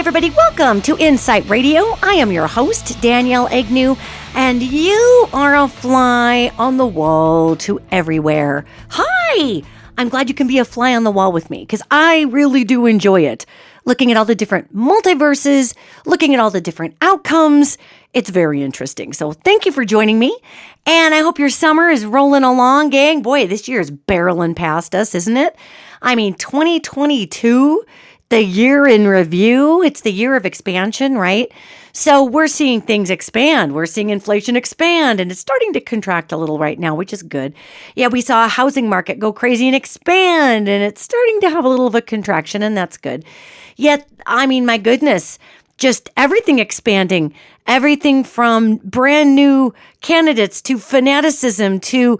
everybody. Welcome to InPsight Radio. I am your host, Danielle Egnew, and you are a fly on the wall to everywhere. Hi! I'm glad you can be a fly on the wall with me because I really do enjoy it. Looking at all the different multiverses, looking at all the different outcomes. It's very interesting. So thank you for joining me. And I hope your summer is rolling along, gang. Boy, this year is barreling past us, isn't it? I mean, 2022, the year in review, it's the year of expansion, right? So we're seeing things expand. We're seeing inflation expand, and it's starting to contract a little right now, which is good. Yeah, we saw a housing market go crazy and expand, and it's starting to have a little of a contraction, and that's good. Yet, I mean, my goodness, just everything expanding, everything from brand new candidates to fanaticism to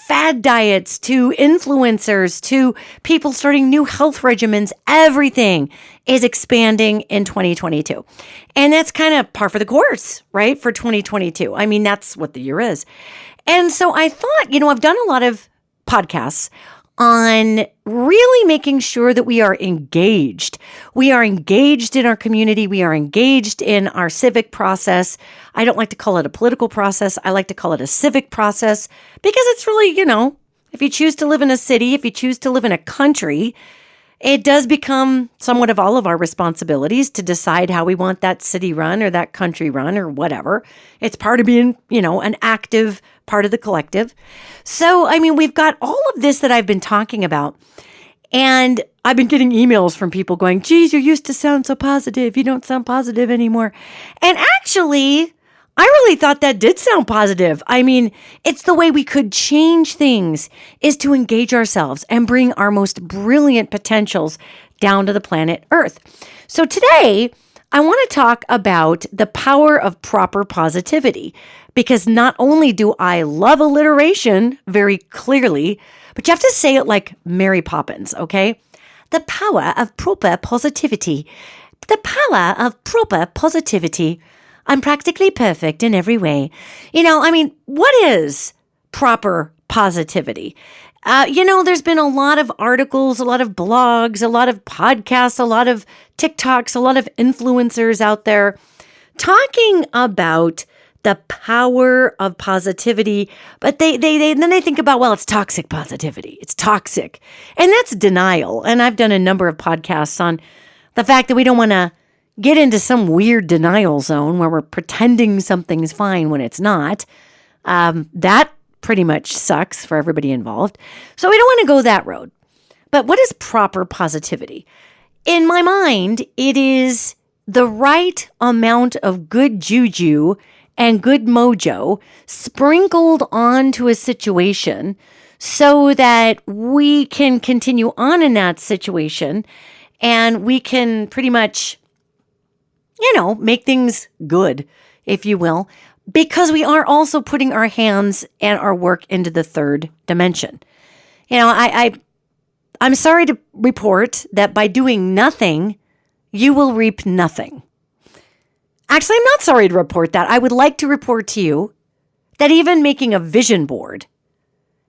fad diets to influencers to people starting new health regimens, everything is expanding in 2022. And that's kind of par for the course, right? For 2022. I mean, that's what the year is. And so I thought, I've done a lot of podcasts on really making sure that we are engaged. We are engaged in our community. We are engaged in our civic process. I don't like to call it a political process. I like to call it a civic process because it's really, if you choose to live in a city, if you choose to live in a country, it does become somewhat of all of our responsibilities to decide how we want that city run or that country run or whatever. It's part of being, an active part of the collective. So, we've got all of this that I've been talking about. And I've been getting emails from people going, geez, you used to sound so positive. You don't sound positive anymore. And actually, I really thought that did sound positive. It's the way we could change things is to engage ourselves and bring our most brilliant potentials down to the planet Earth. So today, I want to talk about the power of proper positivity, because not only do I love alliteration very clearly, but you have to say it like Mary Poppins, okay? The power of proper positivity. The power of proper positivity. I'm practically perfect in every way. What is proper positivity? There's been a lot of articles, a lot of blogs, a lot of podcasts, a lot of TikToks, a lot of influencers out there talking about the power of positivity, but then they think about, well, it's toxic positivity. It's toxic. And that's denial. And I've done a number of podcasts on the fact that we don't want to get into some weird denial zone where we're pretending something's fine when it's not. That pretty much sucks for everybody involved. So we don't want to go that road. But what is proper positivity? In my mind, it is the right amount of good juju and good mojo sprinkled onto a situation so that we can continue on in that situation and we can pretty much, make things good, if you will, because we are also putting our hands and our work into the third dimension. I'm sorry to report that by doing nothing, you will reap nothing. Actually, I'm not sorry to report that. I would like to report to you that even making a vision board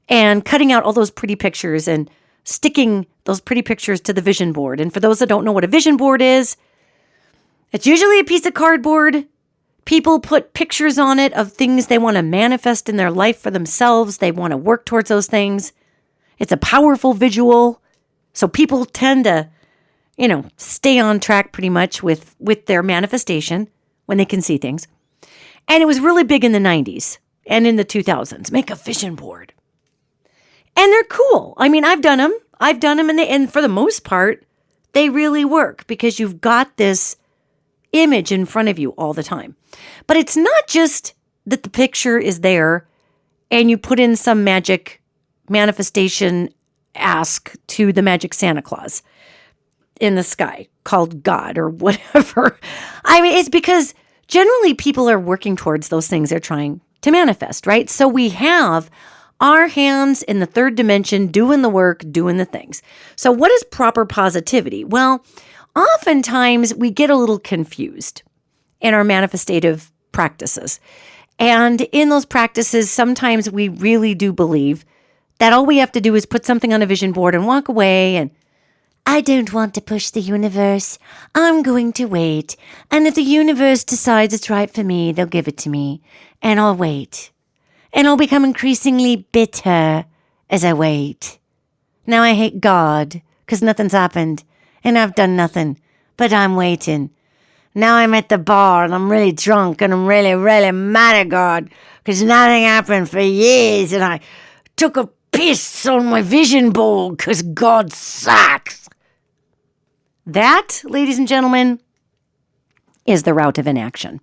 and cutting out all those pretty pictures and sticking those pretty pictures to the vision board. And for those that don't know what a vision board is, it's usually a piece of cardboard. People put pictures on it of things they want to manifest in their life for themselves. They want to work towards those things. It's a powerful visual. So people tend to, stay on track pretty much with their manifestation when they can see things. And it was really big in the 90s and in the 2000s. Make a vision board. And they're cool. I've done them. And for the most part, they really work because you've got this image in front of you all the time. But it's not just that the picture is there and you put in some magic manifestation ask to the magic Santa Claus in the sky called God or whatever. It's because generally people are working towards those things they're trying to manifest, right? So we have our hands in the third dimension doing the work, doing the things. So what is proper positivity? Well, oftentimes we get a little confused in our manifestative practices. And in those practices, sometimes we really do believe that all we have to do is put something on a vision board and walk away and I don't want to push the universe. I'm going to wait. And if the universe decides it's right for me, they'll give it to me. And I'll wait. And I'll become increasingly bitter as I wait. Now I hate God because nothing's happened. And I've done nothing. But I'm waiting. Now I'm at the bar and I'm really drunk and I'm really, really mad at God because nothing happened for years and I took a piss on my vision board because God sucks. That, ladies and gentlemen, is the route of inaction.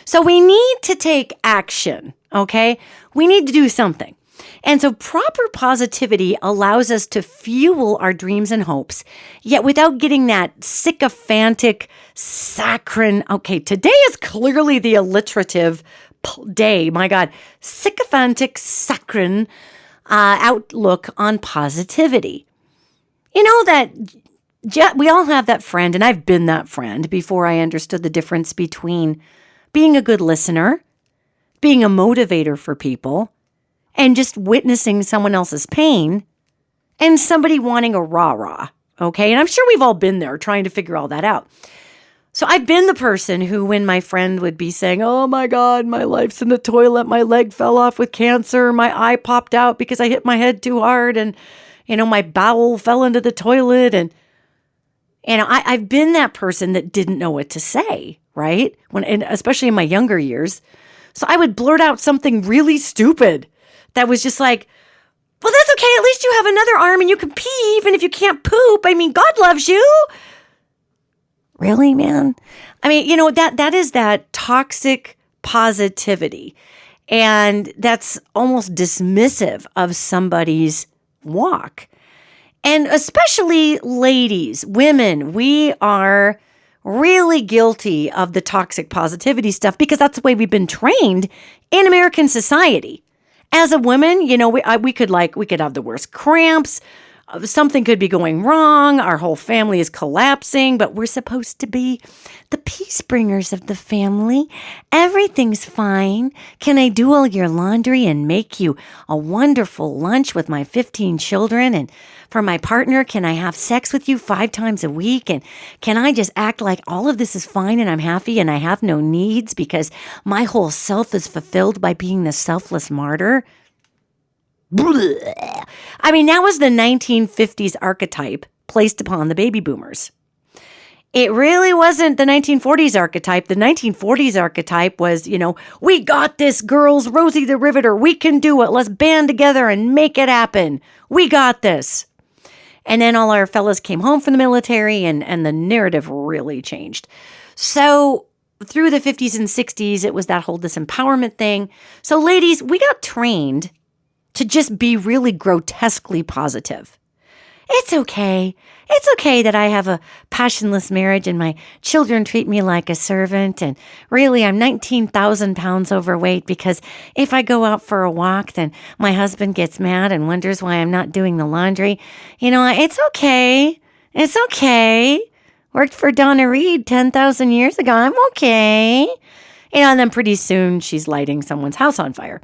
So we need to take action, okay? We need to do something. And so proper positivity allows us to fuel our dreams and hopes, yet without getting that sycophantic, saccharine, okay, today is clearly the alliterative day, my God, sycophantic, saccharine outlook on positivity. You know that we all have that friend, and I've been that friend before I understood the difference between being a good listener, being a motivator for people, and just witnessing someone else's pain, and somebody wanting a rah-rah, okay? And I'm sure we've all been there trying to figure all that out. So I've been the person who, when my friend would be saying, oh my God, my life's in the toilet, my leg fell off with cancer, my eye popped out because I hit my head too hard, and, my bowel fell into the toilet, and I've been that person that didn't know what to say, right? And especially in my younger years. So I would blurt out something really stupid that was just like, well, that's okay. At least you have another arm and you can pee even if you can't poop. I mean, God loves you. Really, man? I mean, that is that toxic positivity. And that's almost dismissive of somebody's walk. And especially ladies, women, we are really guilty of the toxic positivity stuff because that's the way we've been trained in American society. As a woman, we could have the worst cramps. Something could be going wrong. Our whole family is collapsing, but we're supposed to be the peace bringers of the family. Everything's fine. Can I do all your laundry and make you a wonderful lunch with my 15 children? And for my partner, can I have sex with you 5 times a week? And can I just act like all of this is fine and I'm happy and I have no needs because my whole self is fulfilled by being the selfless martyr? Blah. I mean, that was the 1950s archetype placed upon the baby boomers. It really wasn't the 1940s archetype. The 1940s archetype was, we got this, girls, Rosie the Riveter. We can do it. Let's band together and make it happen. We got this. And then all our fellas came home from the military and the narrative really changed. So through the 50s and 60s, it was that whole disempowerment thing. So ladies, we got trained to just be really grotesquely positive. It's okay. It's okay that I have a passionless marriage and my children treat me like a servant. And really, I'm 19,000 pounds overweight because if I go out for a walk, then my husband gets mad and wonders why I'm not doing the laundry. It's okay. It's okay. Worked for Donna Reed 10,000 years ago. I'm okay. And then pretty soon she's lighting someone's house on fire.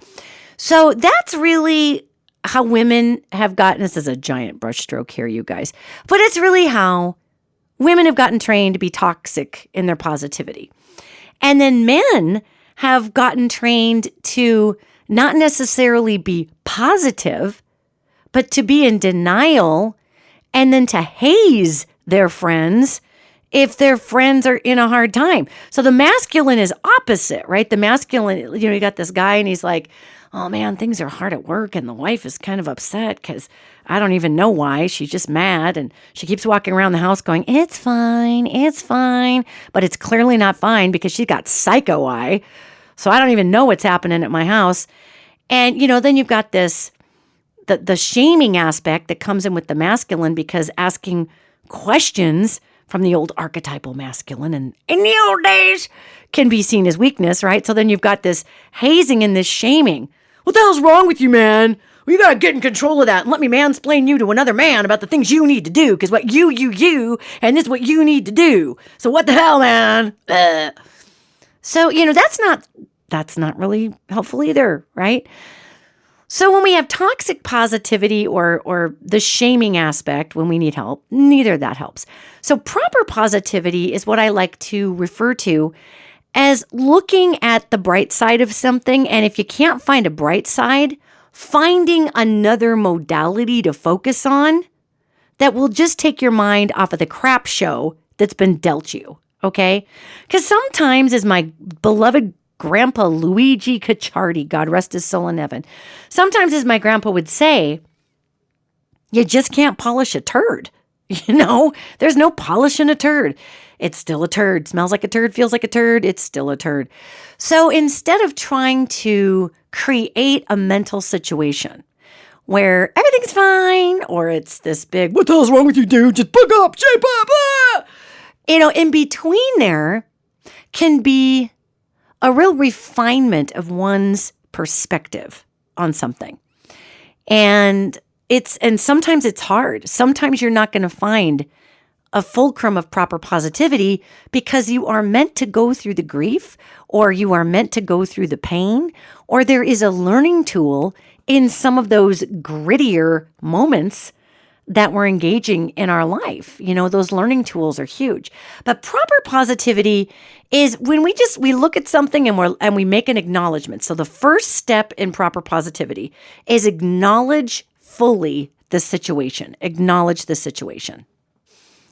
So that's really how women have gotten, this is a giant brushstroke here, you guys, but it's really how women have gotten trained to be toxic in their positivity. And then men have gotten trained to not necessarily be positive, but to be in denial and then to haze their friends if their friends are in a hard time. So the masculine is opposite, right? The masculine, you got this guy and he's like, oh man, things are hard at work and the wife is kind of upset because I don't even know why. She's just mad and she keeps walking around the house going, it's fine. But it's clearly not fine because she got psycho eye. So I don't even know what's happening at my house. And, then you've got this, the shaming aspect that comes in with the masculine because asking questions from the old archetypal masculine and in the old days can be seen as weakness, right? So then you've got this hazing and this shaming. What the hell's wrong with you, man? Well, you got to get in control of that and let me mansplain you to another man about the things you need to do because what you, and this is what you need to do. So what the hell, man? So, that's not really helpful either, right? So when we have toxic positivity or the shaming aspect when we need help, neither of that helps. So proper positivity is what I like to refer to as looking at the bright side of something. And if you can't find a bright side, finding another modality to focus on that will just take your mind off of the crap show that's been dealt you, okay? Because sometimes, as my beloved Grandpa Luigi Cacciardi, God rest his soul in heaven, sometimes, as my grandpa would say, you just can't polish a turd. There's no polish in a turd. It's still a turd. Smells like a turd, feels like a turd. It's still a turd. So instead of trying to create a mental situation where everything's fine, or it's this big, what the hell's wrong with you, dude? Just book up, shape up. Ah! In between there can be a real refinement of one's perspective on something. And sometimes it's hard. Sometimes you're not going to find a fulcrum of proper positivity because you are meant to go through the grief, or you are meant to go through the pain, or there is a learning tool in some of those grittier moments that we're engaging in our life. Those learning tools are huge. But proper positivity is when we look at something and we make an acknowledgement. So the first step in proper positivity is acknowledge fully the situation. Acknowledge the situation.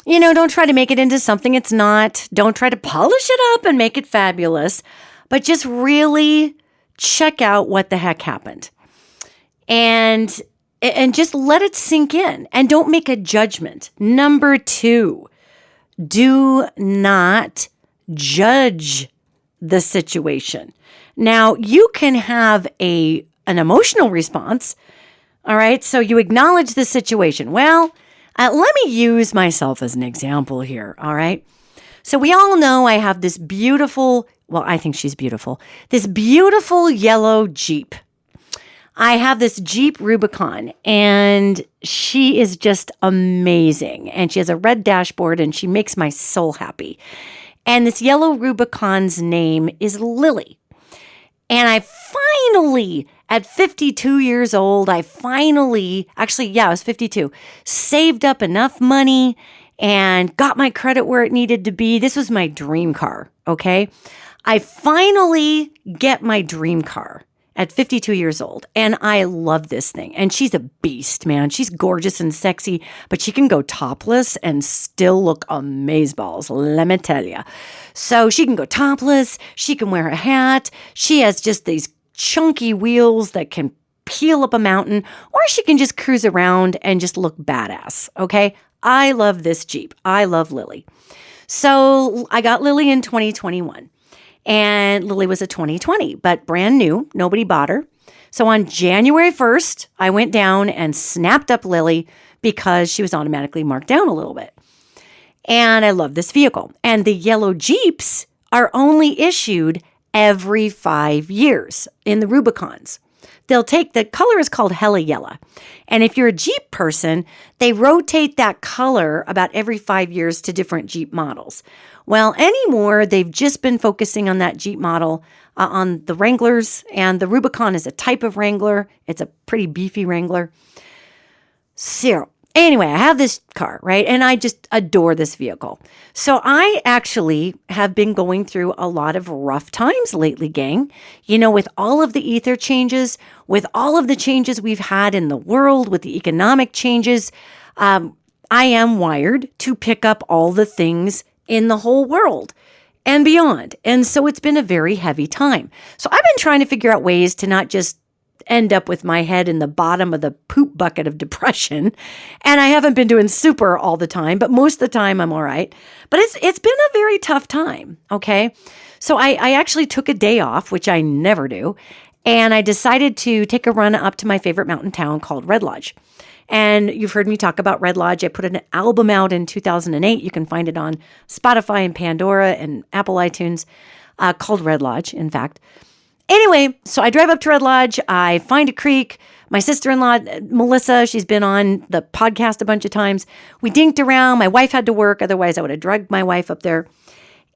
Don't try to make it into something it's not. Don't try to polish it up and make it fabulous, but just really check out what the heck happened. And just let it sink in, and don't make a judgment. Number 2, do not judge the situation. Now, you can have an emotional response. All right. So you acknowledge the situation. Well, let me use myself as an example here. All right. So we all know I have this beautiful, I think she's beautiful, this beautiful yellow Jeep. I have this Jeep Rubicon, and she is just amazing. And she has a red dashboard, and she makes my soul happy. And this yellow Rubicon's name is Lily. And I finally, at 52 years old, I was 52, saved up enough money and got my credit where it needed to be. This was my dream car, okay? I finally get my dream car at 52 years old, and I love this thing. And she's a beast, man. She's gorgeous and sexy, but she can go topless and still look amazeballs, let me tell you. So she can go topless, she can wear a hat, she has just these chunky wheels that can peel up a mountain, or she can just cruise around and just look badass, okay? I love this Jeep. I love Lily. So I got Lily in 2021. And Lily was a 2020, but brand new. Nobody bought her. So on January 1st, I went down and snapped up Lily because she was automatically marked down a little bit. And I love this vehicle. And the yellow Jeeps are only issued every 5 years in the Rubicons. The color is called Hella Yella. And if you're a Jeep person, they rotate that color about every 5 years to different Jeep models. Well, anymore, they've just been focusing on that Jeep model on the Wranglers, and the Rubicon is a type of Wrangler. It's a pretty beefy Wrangler. So anyway, I have this car, right? And I just adore this vehicle. So I actually have been going through a lot of rough times lately, gang. With all of the ether changes, with all of the changes we've had in the world, with the economic changes, I am wired to pick up all the things in the whole world and beyond. And so it's been a very heavy time. So I've been trying to figure out ways to not just end up with my head in the bottom of the poop bucket of depression. And I haven't been doing super all the time, but most of the time I'm all right. But it's been a very tough time, okay? So I actually took a day off, which I never do, and I decided to take a run up to my favorite mountain town called Red Lodge. And you've heard me talk about Red Lodge. I put an album out in 2008. You can find it on Spotify and Pandora and Apple iTunes, called Red Lodge, in fact. Anyway, so I drive up to Red Lodge. I find a creek. My sister-in-law, Melissa, she's been on the podcast a bunch of times. We dinked around. My wife had to work. Otherwise, I would have dragged my wife up there.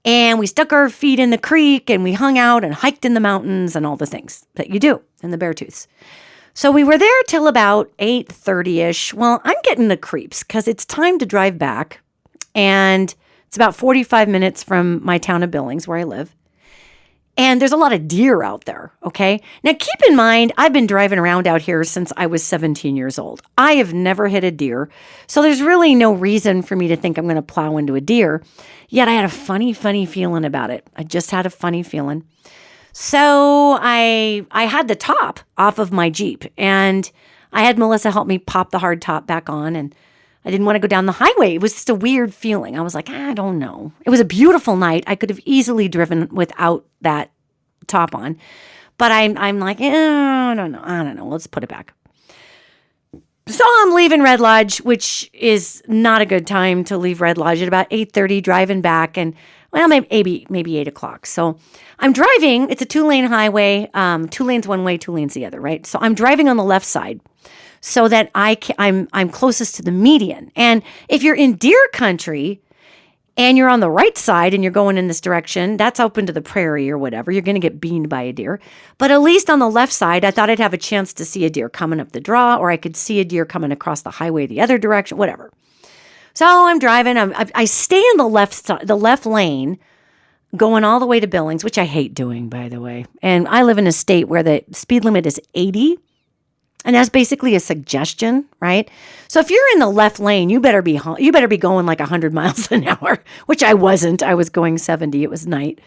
And we stuck our feet in the creek, and we hung out and hiked in the mountains and all the things that you do in the Beartooths. So we were there till about 8:30ish. Well, I'm getting the creeps because it's time to drive back. And it's about 45 minutes from my town of Billings, where I live. And there's a lot of deer out there, okay? Now, keep in mind, I've been driving around out here since I was 17 years old. I have never hit a deer, so there's really no reason for me to think I'm going to plow into a deer. Yet I had a funny feeling about it. I just had a funny feeling. So I had the top off of my Jeep, and I had Melissa help me pop the hard top back on, and I didn't want to go down the highway. It was just a weird feeling. I was like, I don't know. It was a beautiful night. I could have easily driven without that top on. But I'm like, I don't know. Let's put it back. So I'm leaving Red Lodge, which is not a good time to leave Red Lodge, at about 8:30, driving back, and well, maybe 8 o'clock. So I'm driving. It's a 2-lane highway, 2 lanes one way, 2 lanes the other, right? So I'm driving on the left side, so that I'm closest to the median. And if you're in deer country and you're on the right side and you're going in this direction, that's open to the prairie or whatever. You're going to get beaned by a deer. But at least on the left side, I thought I'd have a chance to see a deer coming up the draw, or I could see a deer coming across the highway the other direction, whatever. So I'm driving. I stay in the left lane, going all the way to Billings, which I hate doing, by the way. And I live in a state where the speed limit is 80. And that's basically a suggestion, right? So if you're in the left lane, you better be going like 100 miles an hour, which I wasn't. I was going 70. It was night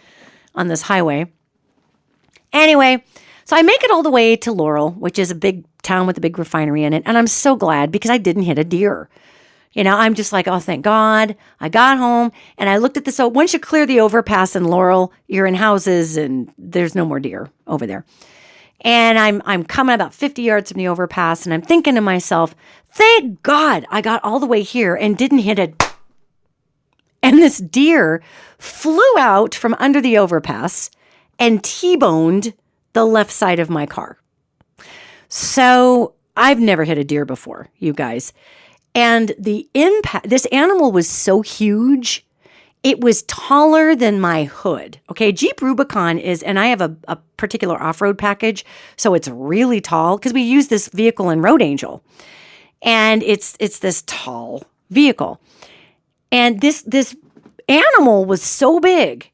on this highway. Anyway, so I make it all the way to Laurel, which is a big town with a big refinery in it. And I'm so glad because I didn't hit a deer. You know, I'm just like, oh, thank God. I got home and I looked at this. So once you clear the overpass in Laurel, you're in houses and there's no more deer over there. And I'm coming about 50 yards from the overpass, and I'm thinking to myself, thank God I got all the way here and didn't hit it. And this deer flew out from under the overpass and T-boned the left side of my car. So I've never hit a deer before, you guys. And the impact, this animal was so huge. It was taller than my hood. Okay, Jeep Rubicon is, and I have a particular off-road package, so it's really tall because we use this vehicle in Road Angel. And it's this tall vehicle. And this animal was so big,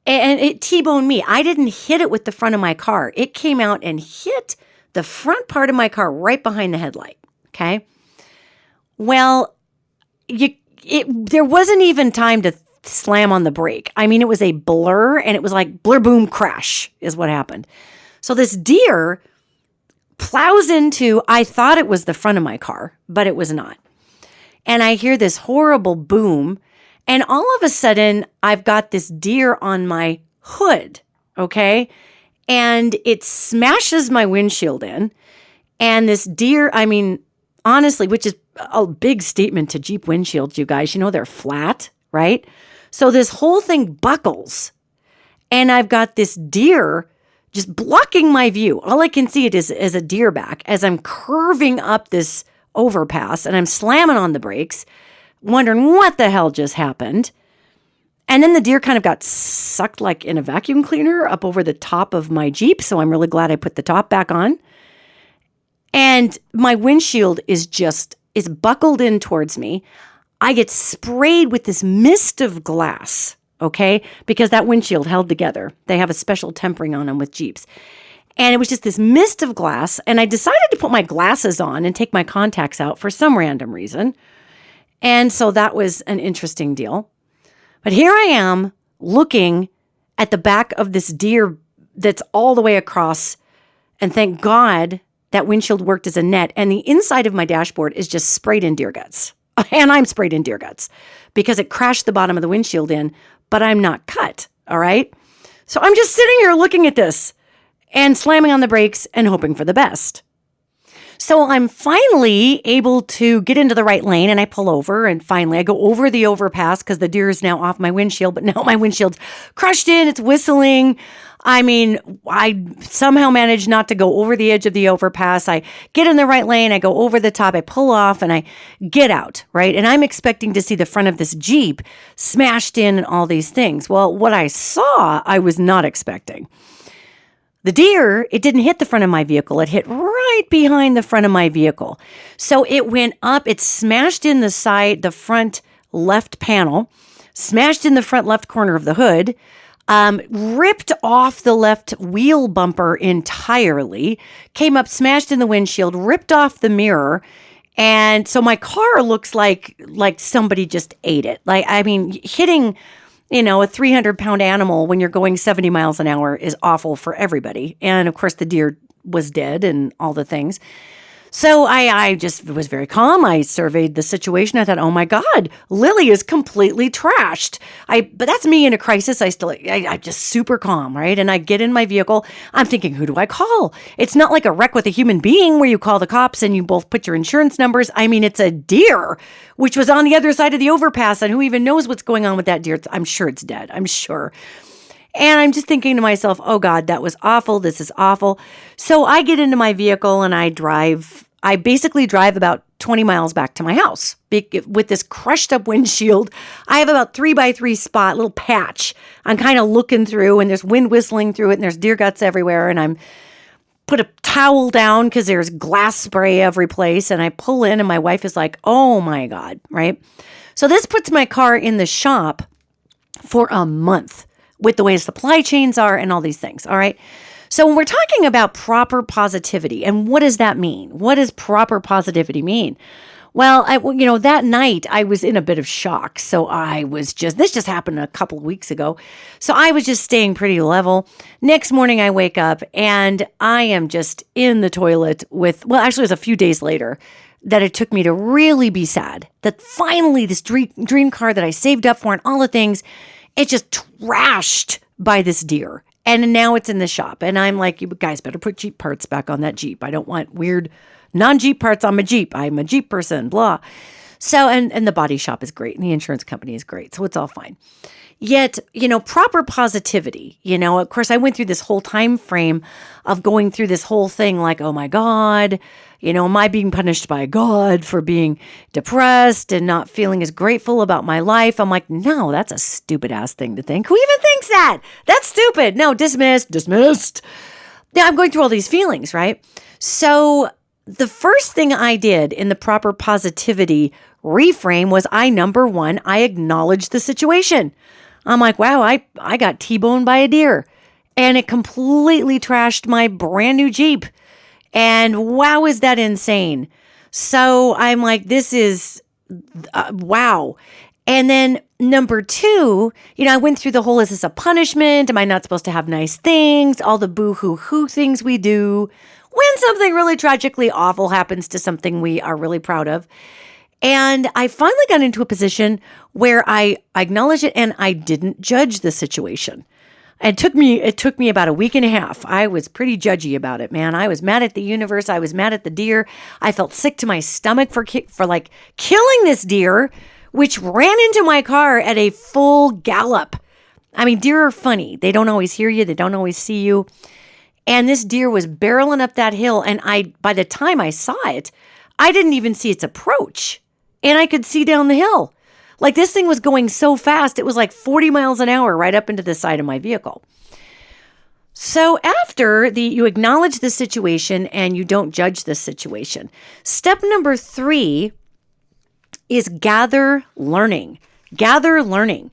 and it T-boned me. I didn't hit it with the front of my car. It came out and hit the front part of my car right behind the headlight, okay? Well, there wasn't even time to slam on the brake. I mean, it was a blur, and it was like blur, boom, crash is what happened. So this deer plows into, I thought it was the front of my car, but it was not. And I hear this horrible boom, and all of a sudden, I've got this deer on my hood, okay? And it smashes my windshield in, and this deer, I mean, honestly, which is a big statement to Jeep windshields, you guys. You know, they're flat, right? So this whole thing buckles, and I've got this deer just blocking my view. All I can see it is a deer back as I'm curving up this overpass, and I'm slamming on the brakes, wondering what the hell just happened. And then the deer kind of got sucked like in a vacuum cleaner up over the top of my Jeep, so I'm really glad I put the top back on. And my windshield is buckled in towards me. I get sprayed with this mist of glass, okay? Because that windshield held together. They have a special tempering on them with Jeeps. And it was just this mist of glass. And I decided to put my glasses on and take my contacts out for some random reason. And so that was an interesting deal. But here I am looking at the back of this deer that's all the way across. And thank God that windshield worked as a net, and the inside of my dashboard is just sprayed in deer guts. And I'm sprayed in deer guts because it crashed the bottom of the windshield in, but I'm not cut, all right? So I'm just sitting here looking at this and slamming on the brakes and hoping for the best. So I'm finally able to get into the right lane, and I pull over, and finally I go over the overpass because the deer is now off my windshield, but now my windshield's crushed in, it's whistling. I mean, I somehow managed not to go over the edge of the overpass. I get in the right lane, I go over the top, I pull off, and I get out, right? And I'm expecting to see the front of this Jeep smashed in and all these things. Well, what I saw, I was not expecting. The deer, it didn't hit the front of my vehicle. It hit right behind the front of my vehicle. So it went up, it smashed in the front left panel, smashed in the front left corner of the hood, ripped off the left wheel bumper entirely, came up, smashed in the windshield, ripped off the mirror. And so my car looks like somebody just ate it. Hitting, a 300-pound animal when you're going 70 miles an hour is awful for everybody. And of course, the deer was dead and all the things. So I just was very calm. I surveyed the situation. I thought, oh my God, Lily is completely trashed. But that's me in a crisis. I'm just super calm, right? And I get in my vehicle. I'm thinking, who do I call? It's not like a wreck with a human being where you call the cops and you both put your insurance numbers. It's a deer, which was on the other side of the overpass. And who even knows what's going on with that deer? I'm sure it's dead. I'm sure. And I'm just thinking to myself, oh God, that was awful. This is awful. So I get into my vehicle and I drive. I basically drive about 20 miles back to my house with this crushed up windshield. I have about 3x3 spot, little patch. I'm kind of looking through and there's wind whistling through it and there's deer guts everywhere. And I'm put a towel down because there's glass spray every place. And I pull in and my wife is like, oh my God, right? So this puts my car in the shop for a month with the way supply chains are and all these things, all right? So when we're talking about proper positivity, and what does that mean? What does proper positivity mean? Well, that night I was in a bit of shock. So this just happened a couple of weeks ago. So I was just staying pretty level. Next morning I wake up and I am just in the toilet actually it was a few days later that it took me to really be sad that finally this dream car that I saved up for and all the things, it just trashed by this deer. And now it's in the shop. And I'm like, you guys better put Jeep parts back on that Jeep. I don't want weird non-Jeep parts on my Jeep. I'm a Jeep person, blah. So, and the body shop is great. And the insurance company is great. So it's all fine. Yet, proper positivity, of course, I went through this whole time frame of going through this whole thing like, oh my God, am I being punished by God for being depressed and not feeling as grateful about my life? I'm like, no, that's a stupid ass thing to think. Who even thinks that? That's stupid. No, dismissed. Yeah, I'm going through all these feelings, right? So the first thing I did in the proper positivity reframe was number one, I acknowledged the situation. I'm like, wow, I got T-boned by a deer and it completely trashed my brand new Jeep. And wow, is that insane? So I'm like, this is wow. And then number two, I went through the whole, is this a punishment? Am I not supposed to have nice things? All the boo-hoo-hoo things we do when something really tragically awful happens to something we are really proud of. And I finally got into a position where I acknowledged it and I didn't judge the situation. It took me about a week and a half. I was pretty judgy about it, man. I was mad at the universe. I was mad at the deer. I felt sick to my stomach for killing this deer, which ran into my car at a full gallop. Deer are funny. They don't always hear you. They don't always see you. And this deer was barreling up that hill. And by the time I saw it, I didn't even see its approach. And I could see down the hill. Like this thing was going so fast, it was like 40 miles an hour right up into the side of my vehicle. So after you acknowledge the situation and you don't judge the situation, step number 3 is gather learning. Gather learning.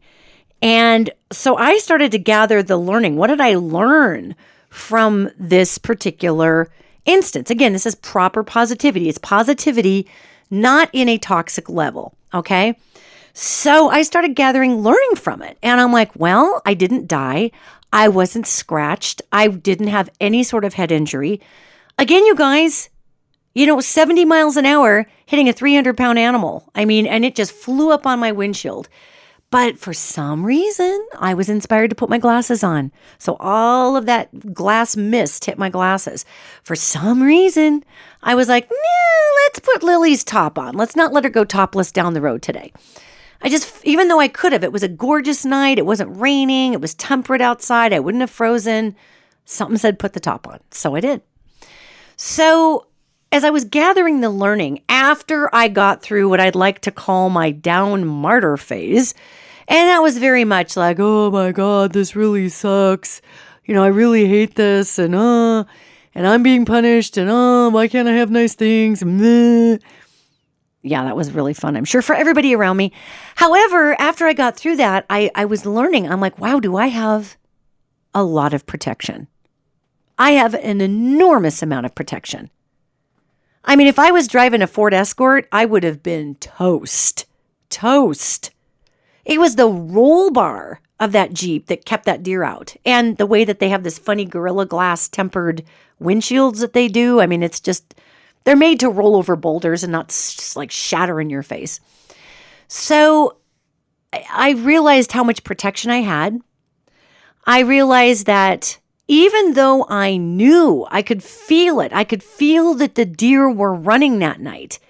And so I started to gather the learning. What did I learn from this particular instance? Again, this is proper positivity. It's positivity not in a toxic level, okay? So I started gathering learning from it. And I'm like, well, I didn't die. I wasn't scratched. I didn't have any sort of head injury. Again, you guys, 70 miles an hour hitting a 300-pound animal. And it just flew up on my windshield. But for some reason, I was inspired to put my glasses on. So all of that glass mist hit my glasses. For some reason, I was like, let's put Lily's top on. Let's not let her go topless down the road today. Even though I could have, it was a gorgeous night. It wasn't raining. It was temperate outside. I wouldn't have frozen. Something said, put the top on. So I did. So as I was gathering the learning, after I got through what I'd like to call my down martyr phase, and that was very much like, oh my God, this really sucks. I really hate this, and I'm being punished, and why can't I have nice things? Yeah, that was really fun, I'm sure, for everybody around me. However, after I got through that, I was learning. I'm like, wow, do I have a lot of protection? I have an enormous amount of protection. I mean, if I was driving a Ford Escort, I would have been toast. Toast. It was the roll bar of that Jeep that kept that deer out. And the way that they have this funny Gorilla Glass tempered windshields that they do. I mean, it's just, they're made to roll over boulders and not just like shatter in your face. So I realized how much protection I had. I realized that even though I knew, I could feel it. I could feel that the deer were running that night.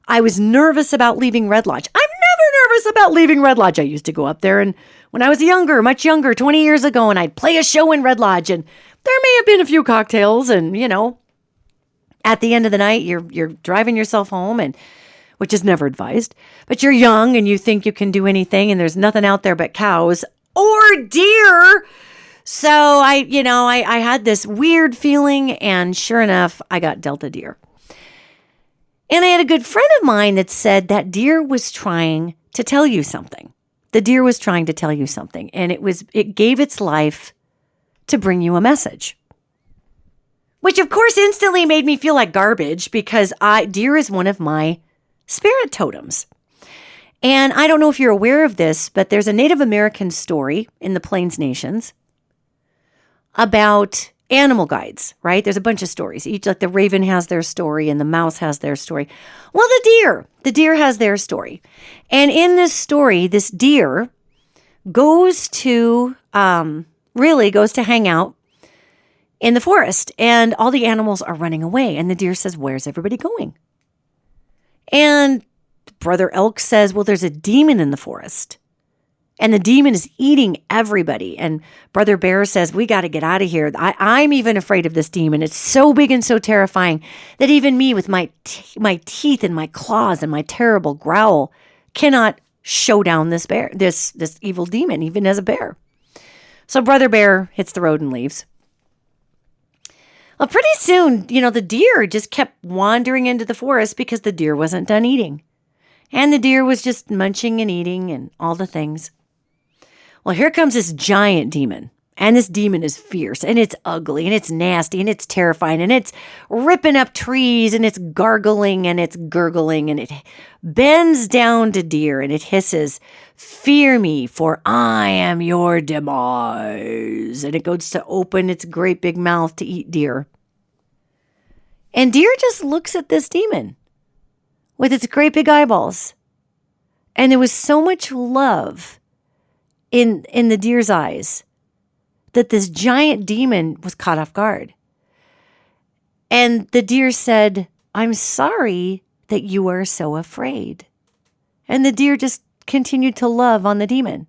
I was nervous about leaving Red Lodge. I'm never nervous about leaving Red Lodge. I used to go up there, and when I was younger, much younger, 20 years ago, and I'd play a show in Red Lodge, and there may have been a few cocktails, and at the end of the night, you're driving yourself home, and which is never advised, but you're young and you think you can do anything, and there's nothing out there but cows or deer. So I had this weird feeling, and sure enough, I got dealt a deer. And I had a good friend of mine that said that deer was trying to tell you something. The deer was trying to tell you something, and it gave its life to bring you a message. Which of course instantly made me feel like garbage, because deer is one of my spirit totems. And I don't know if you're aware of this, but there's a Native American story in the Plains Nations about animal guides, right? There's a bunch of stories. Each, like the raven has their story and the mouse has their story. Well, the deer has their story. And in this story, this deer goes to hang out in the forest, and all the animals are running away. And the deer says, "Where's everybody going?" And Brother Elk says, "Well, there's a demon in the forest. And the demon is eating everybody." And Brother Bear says, "We got to get out of here. I'm even afraid of this demon. It's so big and so terrifying that even me with my teeth and my claws and my terrible growl cannot show down this bear, this evil demon, even as a bear." So Brother Bear hits the road and leaves. Well, pretty soon, the deer just kept wandering into the forest because the deer wasn't done eating. And the deer was just munching and eating and all the things. Well, here comes this giant demon. And this demon is fierce, and it's ugly, and it's nasty, and it's terrifying, and it's ripping up trees, and it's gargling, and it's gurgling, and it bends down to deer, and it hisses, "Fear me, for I am your demise." And it goes to open its great big mouth to eat deer. And deer just looks at this demon with its great big eyeballs. And there was so much love in the deer's eyes that this giant demon was caught off guard. And the deer said, "I'm sorry that you are so afraid." And the deer just continued to love on the demon.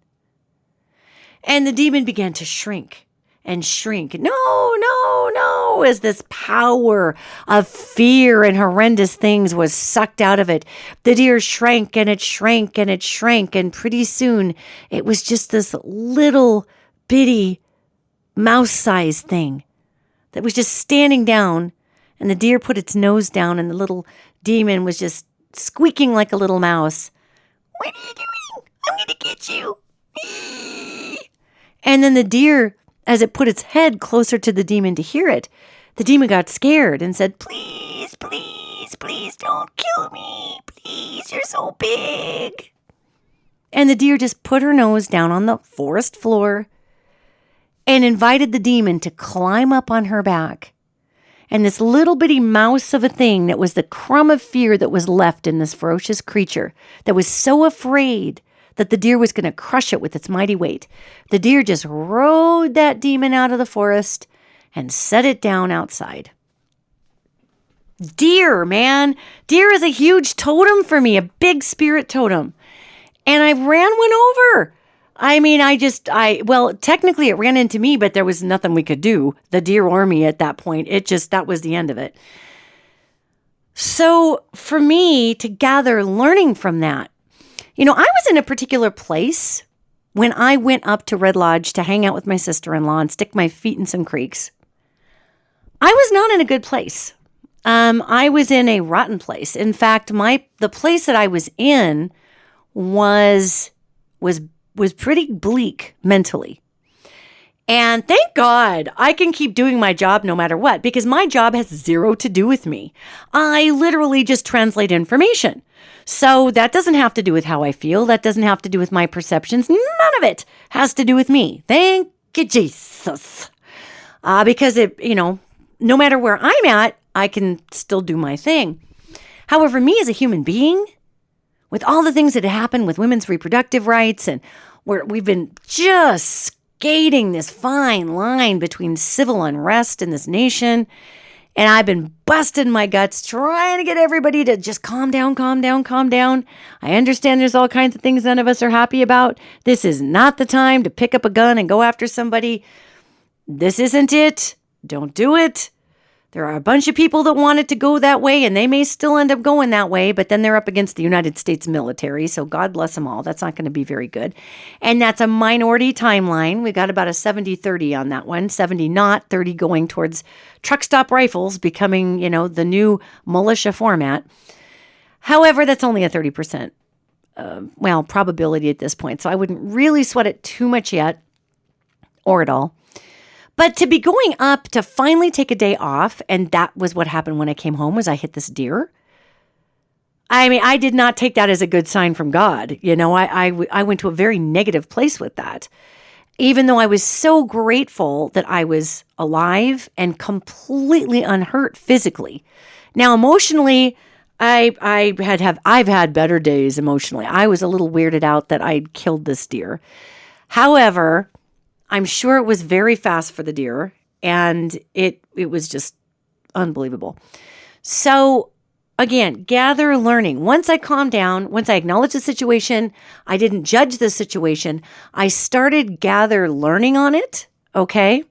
And the demon began to shrink and shrink. No, as this power of fear and horrendous things was sucked out of it. The deer shrank and it shrank and it shrank. And pretty soon it was just this little bitty mouse-sized thing that was just standing down, and the deer put its nose down, and the little demon was just squeaking like a little mouse. "What are you doing? I'm going to get you." And then the deer, as it put its head closer to the demon to hear it, the demon got scared and said, "Please, please, please don't kill me. Please, you're so big." And the deer just put her nose down on the forest floor and invited the demon to climb up on her back. And this little bitty mouse of a thing that was the crumb of fear that was left in this ferocious creature that was so afraid that the deer was going to crush it with its mighty weight, the deer just rode that demon out of the forest and set it down outside. Deer, man. Deer is a huge totem for me, a big spirit totem. And I ran one over. I mean, technically it ran into me, but there was nothing we could do. The deer or me at that point. That was the end of it. So for me to gather learning from that, I was in a particular place when I went up to Red Lodge to hang out with my sister-in-law and stick my feet in some creeks, I was not in a good place. I was in a rotten place. In fact, the place that I was in was pretty bleak mentally. And thank God I can keep doing my job no matter what, because my job has zero to do with me. I literally just translate information. So that doesn't have to do with how I feel. That doesn't have to do with my perceptions. None of it has to do with me. Thank you, Jesus. Because no matter where I'm at, I can still do my thing. However, me as a human being, with all the things that happen with women's reproductive rights, and we've been just skating this fine line between civil unrest in this nation, and I've been busting my guts trying to get everybody to just calm down, calm down, calm down. I understand there's all kinds of things none of us are happy about. This is not the time to pick up a gun and go after somebody. This isn't it. Don't do it. There are a bunch of people that want it to go that way, and they may still end up going that way, but then they're up against the United States military, so God bless them all. That's not going to be very good. And that's a minority timeline. We got about a 70-30 on that one. 70 not, 30 going towards truck stop rifles becoming, the new militia format. However, that's only a 30% probability at this point, so I wouldn't really sweat it too much yet, or at all. But to be going up to finally take a day off, and that was what happened when I came home, was I hit this deer. I mean, I did not take that as a good sign from God. I went to a very negative place with that, even though I was so grateful that I was alive and completely unhurt physically. Now, emotionally, I've had better days emotionally. I was a little weirded out that I'd killed this deer. However, I'm sure it was very fast for the deer, and it was just unbelievable. So again, gather learning. Once I calmed down, once I acknowledged the situation, I didn't judge the situation. I started gather learning on it. Okay.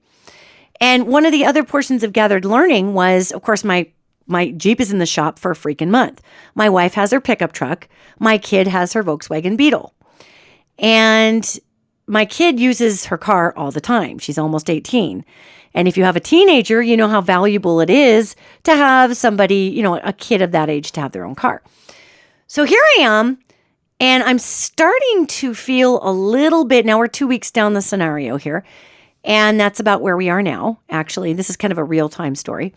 And one of the other portions of gathered learning was, of course, my Jeep is in the shop for a freaking month. My wife has her pickup truck. My kid has her Volkswagen Beetle. And my kid uses her car all the time. She's almost 18. And if you have a teenager, you know how valuable it is to have somebody, a kid of that age to have their own car. So here I am, and I'm starting to feel a little bit, now we're 2 weeks down the scenario here, and that's about where we are now. Actually, this is kind of a real-time story.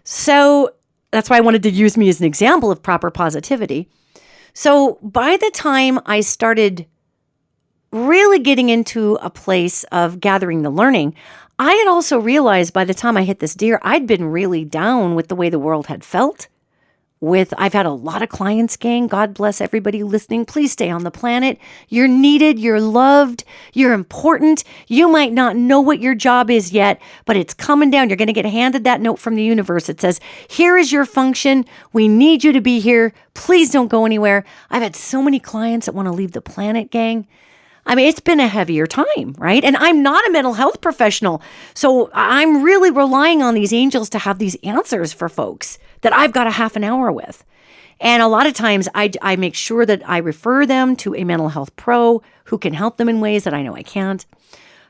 So that's why I wanted to use me as an example of proper positivity. So by the time I started really getting into a place of gathering the learning, I had also realized by the time I hit this deer, I'd been really down with the way the world had felt. I've had a lot of clients, gang. God bless everybody listening. Please stay on the planet. You're needed. You're loved. You're important. You might not know what your job is yet, but it's coming down. You're going to get handed that note from the universe. It says, here is your function. We need you to be here. Please don't go anywhere. I've had so many clients that want to leave the planet, gang. I mean, it's been a heavier time, right? And I'm not a mental health professional. So I'm really relying on these angels to have these answers for folks that I've got a half an hour with. And a lot of times I make sure that I refer them to a mental health pro who can help them in ways that I know I can't.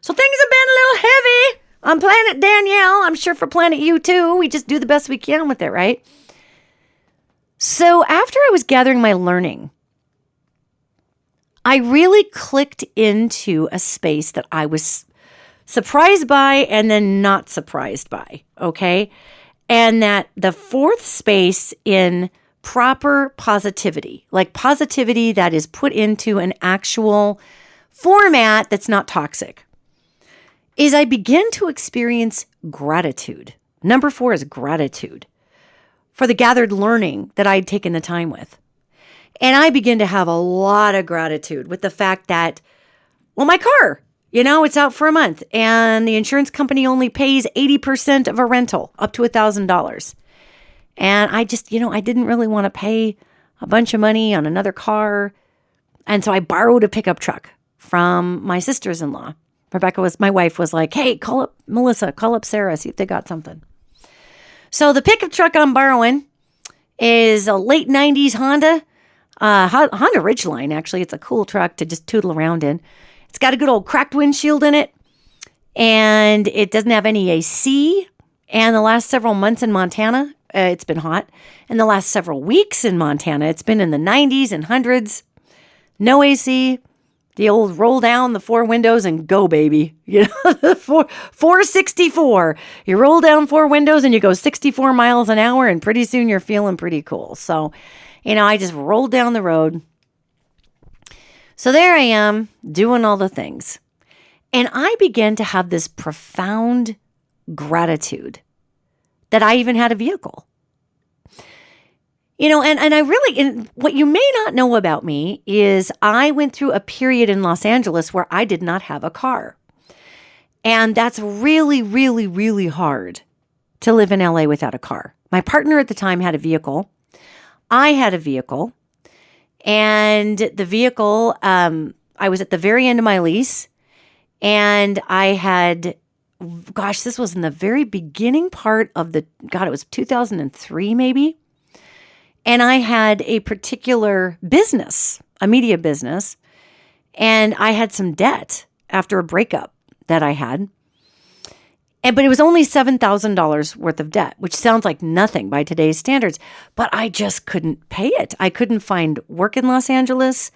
So things have been a little heavy on Planet Danielle. I'm sure for Planet You too. We just do the best we can with it, right? So after I was gathering my learning, I really clicked into a space that I was surprised by and then not surprised by, okay? And that the fourth space in proper positivity, like positivity that is put into an actual format that's not toxic, is I begin to experience gratitude. Number 4 is gratitude for the gathered learning that I'd taken the time with. And I begin to have a lot of gratitude with the fact that, my car, it's out for a month and the insurance company only pays 80% of a rental up to $1,000. And I just, I didn't really want to pay a bunch of money on another car. And so I borrowed a pickup truck from my sisters-in-law. My wife was like, hey, call up Melissa, call up Sarah, see if they got something. So the pickup truck I'm borrowing is a late 90s Honda Ridgeline, actually. It's a cool truck to just tootle around in. It's It's got a good old cracked windshield in it, and it doesn't have any AC. And the last several months in Montana, it's been hot. And the last several weeks in Montana, it's been in the 90s and hundreds. No AC. The old roll down the 4 windows and go, baby. 464. You roll down 4 windows and you go 64 miles an hour, and pretty soon you're feeling pretty cool. So, I just rolled down the road. So there I am doing all the things. And I began to have this profound gratitude that I even had a vehicle. And I really, and what you may not know about me is I went through a period in Los Angeles where I did not have a car. And that's really, really, really hard to live in LA without a car. My partner at the time had a vehicle. I had a vehicle. And the vehicle, I was at the very end of my lease. And I had, this was in the very beginning part of it was 2003 maybe. And I had a particular business, a media business, and I had some debt after a breakup that I had. But it was only $7,000 worth of debt, which sounds like nothing by today's standards, but I just couldn't pay it. I couldn't find work in Los Angeles.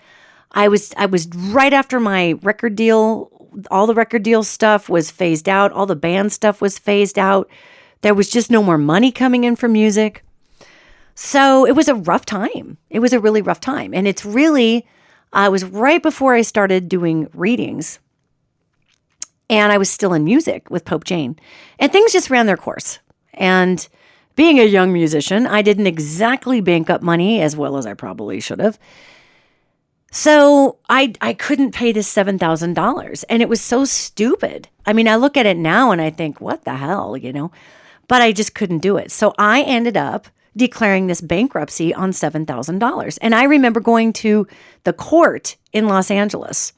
I was right after my record deal. All the record deal stuff was phased out. All the band stuff was phased out. There was just no more money coming in from music. So it was a rough time. It was a really rough time. And it was right before I started doing readings. And I was still in music with Pope Jane. And things just ran their course. And being a young musician, I didn't exactly bank up money as well as I probably should have. So I couldn't pay this $7,000. And it was so stupid. I mean, I look at it now and I think, what the hell, But I just couldn't do it. So I ended up declaring this bankruptcy on $7,000. And I remember going to the court in Los Angeles.